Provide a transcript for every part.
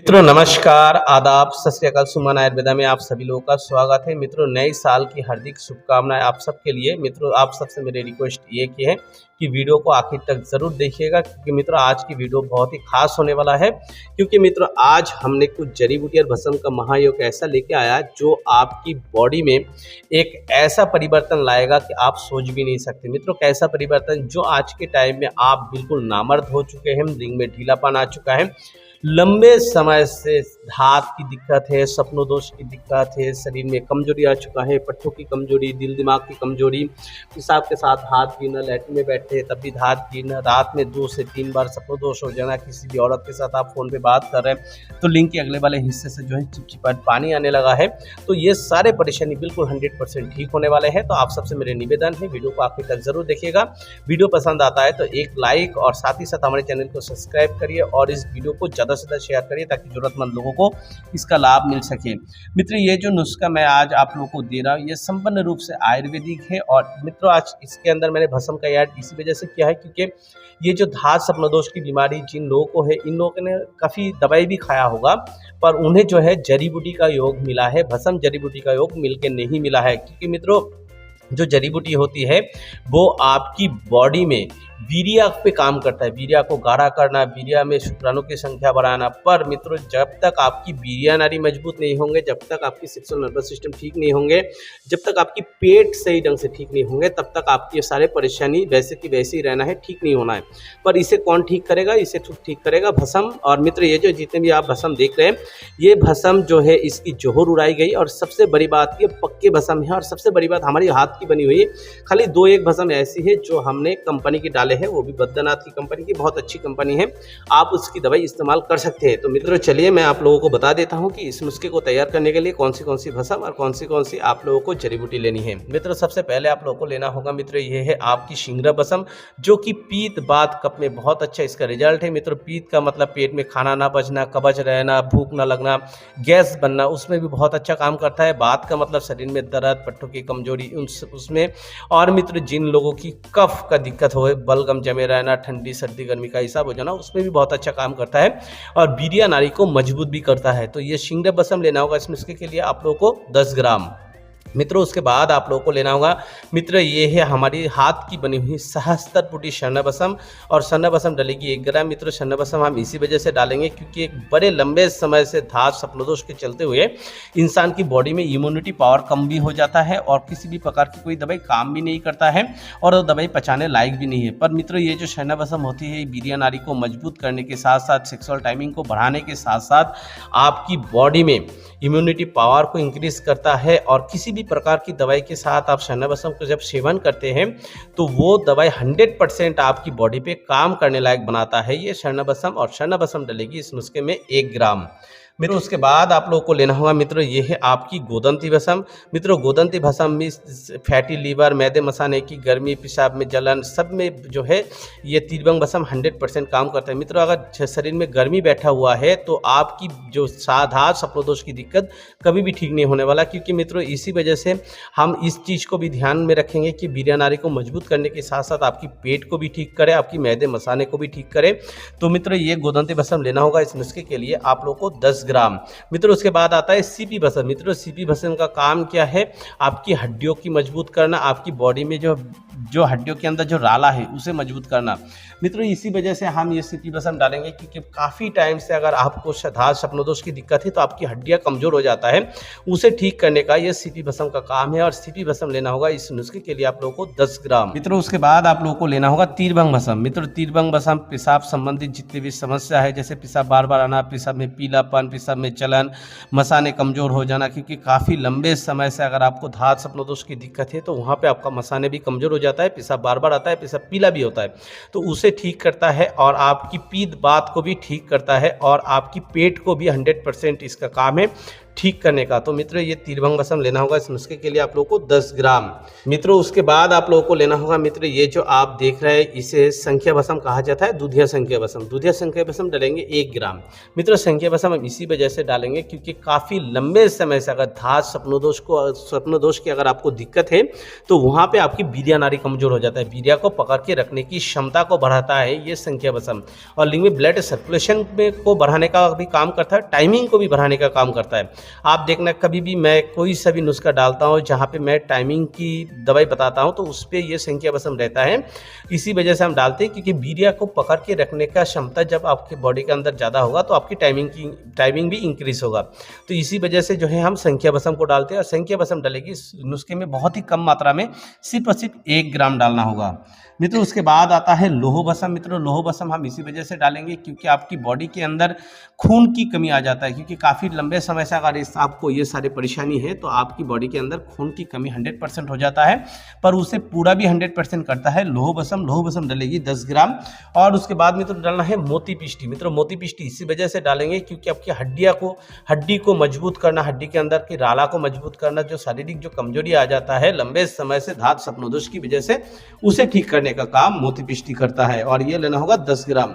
मित्रों नमस्कार, आदाब, सत श्री अकाल। सुमन आयुर्वेदा में आप सभी लोगों का स्वागत है। मित्रों नए साल की हार्दिक शुभकामनाएं आप सबके लिए। मित्रों आप सबसे मेरी रिक्वेस्ट ये की है कि वीडियो को आखिर तक ज़रूर देखिएगा, क्योंकि मित्रों आज की वीडियो बहुत ही खास होने वाला है। क्योंकि मित्रों आज हमने कुछ जड़ी बूटी और भस्म का महायोग ऐसा लेके आया जो आपकी बॉडी में एक ऐसा परिवर्तन लाएगा कि आप सोच भी नहीं सकते। मित्रों कैसा परिवर्तन, जो आज के टाइम में आप बिल्कुल नामर्द हो चुके हैं, रिंग में ढीलापन आ चुका है, लंबे समय से हाथ की दिक्कत है, सपनों दोष की दिक्कत है, शरीर में कमजोरी आ चुका है, पट्टों की कमजोरी, दिल दिमाग की कमजोरी, पेशाब के साथ हाथ गिरना, लैट्रिन में बैठे तब भी हाथ गिरना, रात में 2 से 3 बार सपनों दोष हो जाना, किसी भी औरत के साथ आप फोन पे बात कर रहे हैं तो लिंक के अगले वाले हिस्से से जो है चिपचिपाहट पानी आने लगा है। तो ये सारे परेशानी बिल्कुल 100% ठीक होने वाले हैं। तो आप सबसे मेरे निवेदन है वीडियो को आखिर तक जरूर देखिएगा। वीडियो पसंद आता है तो एक लाइक और साथ ही साथ हमारे चैनल को सब्सक्राइब करिए और इस वीडियो को ज़्यादा से ज़्यादा शेयर करिए ताकि जरूरतमंद लोगों को इसका लाभ मिल सके। मित्र ये जो नुस्खा मैं आज आप लोगों को दे रहा हूँ ये संपूर्ण रूप से आयुर्वेदिक है। और मित्रों आज इसके अंदर मैंने भस्म का ऐड इसी वजह से किया है क्योंकि ये जो धात सपनोदोष की बीमारी जिन लोगों को है, इन लोगों ने काफ़ी दवाई भी खाया होगा पर उन्हें जो है जड़ी बूटी का योग मिला है, भस्म जड़ी बूटी का योग मिलके नहीं मिला है। क्योंकि मित्रों जो जड़ी बूटी होती है वो आपकी बॉडी में वीर्या पे काम करता है, वीर्या को गाढ़ा करना, वीर्या में शुक्राणु की संख्या बढ़ाना। पर मित्रों जब तक आपकी वीर्या नाड़ी मजबूत नहीं होंगे, जब तक आपकी सेक्सुअल नर्वस सिस्टम ठीक नहीं होंगे, जब तक आपकी पेट सही ढंग से ठीक नहीं होंगे, तब तक आपकी ये सारे परेशानी वैसे की वैसे ही रहना है, ठीक नहीं होना है। पर इसे कौन ठीक करेगा? इसे ठीक करेगा भस्म। और मित्र ये जो जितने भी आप भस्म देख रहे हैं ये भस्म जो है इसकी जोहर उड़ाई गई और सबसे बड़ी बात ये पक्के भस्म है। और सबसे बड़ी बात हमारी हाथ की बनी हुई है। खाली 2-1 भस्म ऐसी है जो हमने कंपनी की डाले है, वो भी बद्रीनाथ की कंपनी की, बहुत अच्छी कंपनी है, आप उसकी दवाई इस्तेमाल कर सकते हैं। तो मित्रों चलिए मैं आप लोगों को बता देता हूं कि इस नुस्खे को तैयार करने के लिए कौन सी भस्म और कौन सी आप लोगों को जड़ी बूटी लेनी है। मित्रों सबसे पहले आप लोगों को लेना होगा मित्रों ये है आपकी शिंगरा भस्म, जो कि पीत बात कफ में बहुत अच्छा इसका रिजल्ट है। मित्रों पीत का मतलब पेट में खाना ना पचना, कब्ज रहना, भूख ना लगना, गैस बनना, उसमें भी बहुत अच्छा काम करता है। बात का मतलब शरीर में दर्द, पट्टों की कमजोरी उसमें। और मित्र जिन लोगों की कफ का दिक्कत हो, बलगम जमे रहना, ठंडी सर्दी गर्मी का हिसाब हो जाना, उसमें भी बहुत अच्छा काम करता है और वीर्या नाड़ी को मजबूत भी करता है। तो ये शिंगरा भस्म लेना होगा इस नुस्खे के लिए आप लोगों को 10 ग्राम। मित्रों उसके बाद आप लोगों को लेना होगा मित्र ये है हमारी हाथ की बनी हुई सहस्त्रपुटी शरना भस्म। और शरना भस्म डलेगी 1 ग्राम। मित्रों शरना भस्म हम इसी वजह से डालेंगे क्योंकि एक बड़े लंबे समय से धात सपनोदोष के चलते हुए इंसान की बॉडी में इम्यूनिटी पावर कम भी हो जाता है और किसी भी प्रकार की कोई दवाई काम भी नहीं करता है और वो दवाई पचाने लायक भी नहीं है। पर मित्रों ये जो शरना भस्म होती है वीर्या नाड़ी को मजबूत करने के साथ साथ सेक्सुअल टाइमिंग को बढ़ाने के साथ साथ आपकी बॉडी में इम्यूनिटी पावर को इंक्रीज करता है। और किसी भी प्रकार की दवाई के साथ आप शरना भस्म को जब सेवन करते हैं तो वो दवाई 100% आपकी बॉडी पे काम करने लायक बनाता है ये शरना भस्म। और शरना भस्म डलेगी इस नुस्खे में 1 ग्राम। मित्रों उसके बाद आप लोगों को लेना होगा मित्रों ये है आपकी गोदंती भस्म। मित्रों गोदंती भस्म में फैटी लीवर, मैदे मसाने की गर्मी, पेशाब में जलन, सब में जो है ये तिरबंग भस्म 100% काम करता है। मित्रों अगर शरीर में गर्मी बैठा हुआ है तो आपकी जो धात सपनोदोष की दिक्कत कभी भी ठीक नहीं होने वाला। क्योंकि मित्रों इसी वजह से हम इस चीज़ को भी ध्यान में रखेंगे कि वीर्या नाड़ी को मजबूत करने के साथ साथ आपकी पेट को भी ठीक करे, आपकी मैदे मसाने को भी ठीक करे। तो मित्रों ये गोदंती भस्म लेना होगा इस नुस्खे के लिए आप लोग को 10 ग्राम। मित्रों उसके बाद आता है सीपी भस्म। मित्रों सीपी भस्म का काम क्या है? आपकी हड्डियों की मजबूत करना, आपकी बॉडी में जो हड्डियों के अंदर जो राला है उसे मजबूत करना। मित्रों इसी वजह से हम ये सीपी भस्म डालेंगे क्योंकि काफ़ी टाइम से अगर आपको धात सपनोदोष की दिक्कत है तो आपकी हड्डियां कमजोर हो जाता है, उसे ठीक करने का ये सीपी भस्म का काम है। और सीपी भस्म लेना होगा इस नुस्खे के लिए आप लोगों को 10 ग्राम। मित्रों उसके बाद आप लोगों को लेना होगा तीरबंग भस्म। मित्रों तीरबंग भस्म पेशाब संबंधित जितनी भी समस्या है, जैसे पेशाब बार बार आना, पेशाब में पीलापन, पेशाब में चलन, मसाने कमजोर हो जाना, क्योंकि काफ़ी लंबे समय से अगर आपको धात सपनोदोष की दिक्कत है तो वहाँ पे आपका मसाने भी कमजोर हो जाता है, पेशाब बार बार आता है, पेशाब पीला भी होता है, तो उसे ठीक करता है। और आपकी पीत बात को भी ठीक करता है और आपकी पेट को भी 100% इसका काम है ठीक करने का। तो मित्रों ये तीरभंग भस्म लेना होगा इस नुस्खे के लिए आप लोगों को 10 ग्राम। मित्रों उसके बाद आप लोगों को लेना होगा मित्रों ये जो आप देख रहे हैं इसे संख्या भस्म कहा जाता है, दूधिया संख्या भस्म। दूधिया संख्या भस्म डालेंगे 1 ग्राम। मित्रों संख्या भस्म हम इसी वजह से डालेंगे क्योंकि काफ़ी लंबे समय से अगर धात स्वप्नदोष की अगर आपको दिक्कत है तो वहाँ पे आपकी वीर्य नाड़ी कमजोर हो जाता है। वीर्य को पकड़ के रखने की क्षमता को बढ़ाता है ये संख्या भस्म, और लिंग में ब्लड सर्कुलेशन को बढ़ाने का भी काम करता है, टाइमिंग को भी बढ़ाने का काम करता है। आप देखना कभी भी मैं कोई सा भी नुस्खा डालता हूँ जहाँ पे मैं टाइमिंग की दवाई बताता हूँ तो उस पर ये संख्या भस्म रहता है। इसी वजह से हम डालते हैं क्योंकि वीर्य को पकड़ के रखने का क्षमता जब आपके बॉडी के अंदर ज़्यादा होगा तो आपकी टाइमिंग भी इंक्रीज होगा। तो इसी वजह से जो है हम संख्या भस्म को डालते हैं, और संख्या भस्म डालेगी इस नुस्खे में बहुत ही कम मात्रा में सिर्फ और सिर्फ 1 ग्राम डालना होगा। मित्रों उसके बाद आता है लोह भस्म। मित्रों लोह भस्म हम इसी वजह से डालेंगे क्योंकि आपकी बॉडी के अंदर खून की कमी आ जाता है, क्योंकि काफ़ी लंबे समय से अगर आपको ये सारी परेशानी है तो आपकी बॉडी के अंदर खून की कमी 100% हो जाता है, पर उसे पूरा भी 100% करता है लोह भस्म। लोह भस्म डालेगी 10 ग्राम। और उसके बाद मित्रों डालना है मोती पिष्टी। मित्रों मोती पिष्टी इसी वजह से डालेंगे क्योंकि आपकी हड्डी को मजबूत करना, हड्डी के अंदर की राला को मजबूत करना, जो शारीरिक जो कमजोरी आ जाता है लंबे समय से धात स्वप्नदोष की वजह से, उसे ठीक करने का काम मोती पिष्टी करता है, और ये लेना होगा 10 ग्राम।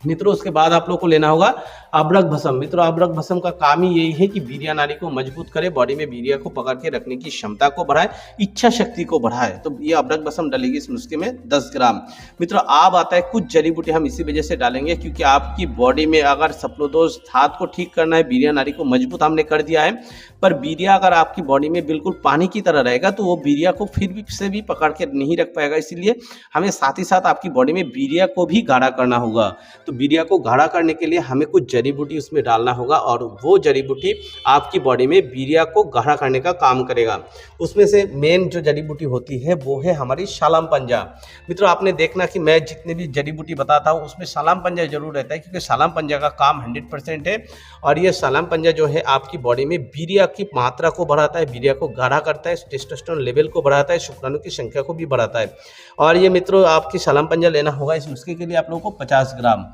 मित्रों उसके बाद आप लोग को लेना होगा अब्रक भस्म। मित्रों अब्रक भस्म का काम ही यही है कि वीर्य नाड़ी को मजबूत करे, बॉडी में वीर्य को पकड़ के रखने की क्षमता को बढ़ाए, इच्छा शक्ति को बढ़ाए। तो ये अब्रक भस्म डालेगी इस नुस्खे में 10 ग्राम। मित्रों अब आता है कुछ जड़ी बूटी, हम इसी वजह से डालेंगे क्योंकि आपकी बॉडी में अगर स्वप्नदोष धात को ठीक करना है, वीर्य नाड़ी को मजबूत हमने कर दिया है, पर वीर्य अगर आपकी बॉडी में बिल्कुल पानी की तरह रहेगा तो वो वीर्य को फिर भी से भी पकड़ के नहीं रख पाएगा। इसीलिए हमें साथ ही साथ आपकी बॉडी में वीर्य को भी गाढ़ा करना होगा। तो वीर्य को गाढ़ा करने के लिए हमें कुछ जड़ी बूटी उसमें डालना होगा, और वो जड़ी बूटी आपकी बॉडी में वीर्य को गाढ़ा करने का काम करेगा। उसमें से मेन जो जड़ी बूटी होती है वो है हमारी शालाम पंजा। मित्रों आपने देखना कि मैं जितने भी जड़ी बूटी बताता हूँ उसमें शालाम पंजा जरूर रहता है, क्योंकि शालाम पंजा का काम 100% है, और ये शालाम पंजा जो है आपकी बॉडी में वीर्य की मात्रा को बढ़ाता है, वीर्य को गाढ़ा करता है, टेस्टोस्टेरोन लेवल को बढ़ाता है, शुक्राणु की संख्या को भी बढ़ाता है। और ये मित्रों आपकी शालाम पंजा लेना होगा इस नुस्खे के लिए आप लोगों को 50 ग्राम।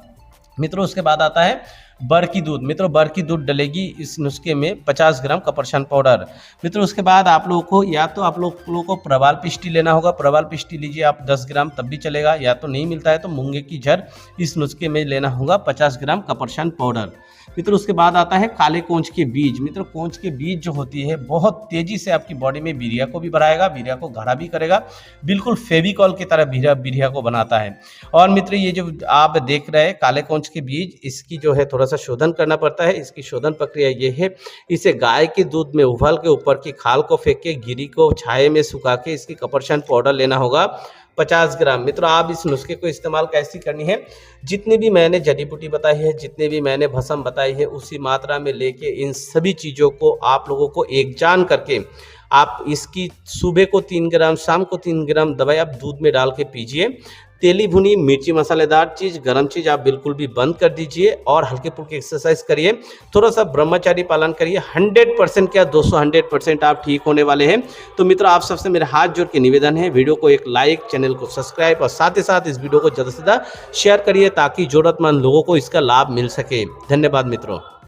मित्रों उसके बाद आता है बर की दूध। मित्रों बर की दूध डलेगी इस नुस्खे में 50 ग्राम कपरछान पाउडर। मित्रों उसके बाद आप लोगों को या तो आप लोगों को प्रवाल पिष्टी लेना होगा, प्रवाल पिष्टी लीजिए आप 10 ग्राम तब भी चलेगा, या तो नहीं मिलता है तो मूंगे की जड़ इस नुस्खे में लेना होगा 50 ग्राम कपरछान पाउडर। मित्रों उसके बाद आता है काले कोंच के बीज। मित्रों कोंच के बीज जो होती है बहुत तेजी से आपकी बॉडी में वीर्य को भी बढ़ाएगा, वीर्य को गाढ़ा भी करेगा, बिल्कुल फेविकॉल की तरह वीर्य को बनाता है। और मित्र ये जो आप देख रहे हैं काले कोंच के बीज, इसकी जो है थोड़ा सा शोधन करना पड़ता है। इसकी शोधन प्रक्रिया ये है, इसे गाय के दूध में उबाल के ऊपर की खाल को फेंक के गिरी को छाये में सुखा के इसकी कपरछान पाउडर लेना होगा 50 ग्राम। मित्रों आप इस नुस्खे को इस्तेमाल कैसी करनी है, जितने भी मैंने जड़ी बूटी बताई है, जितने भी मैंने भस्म बताई है, उसी मात्रा में लेके इन सभी चीज़ों को आप लोगों को एक जान करके आप इसकी सुबह को 3 ग्राम, शाम को 3 ग्राम दवाई आप दूध में डाल के पीजिए। तेली भुनी मिर्ची मसालेदार चीज़, गर्म चीज़ आप बिल्कुल भी बंद कर दीजिए, और हल्के फुल्के एक्सरसाइज करिए, थोड़ा सा ब्रह्मचारी पालन करिए। 100% क्या 200% आप ठीक होने वाले हैं। तो मित्रों आप सबसे मेरे हाथ जोड़ के निवेदन है, वीडियो को एक लाइक, चैनल को सब्सक्राइब, और साथ ही साथ इस वीडियो को ज़्यादा से ज़्यादा शेयर करिए ताकि ज़रूरतमंद लोगों को इसका लाभ मिल सके। धन्यवाद मित्रों।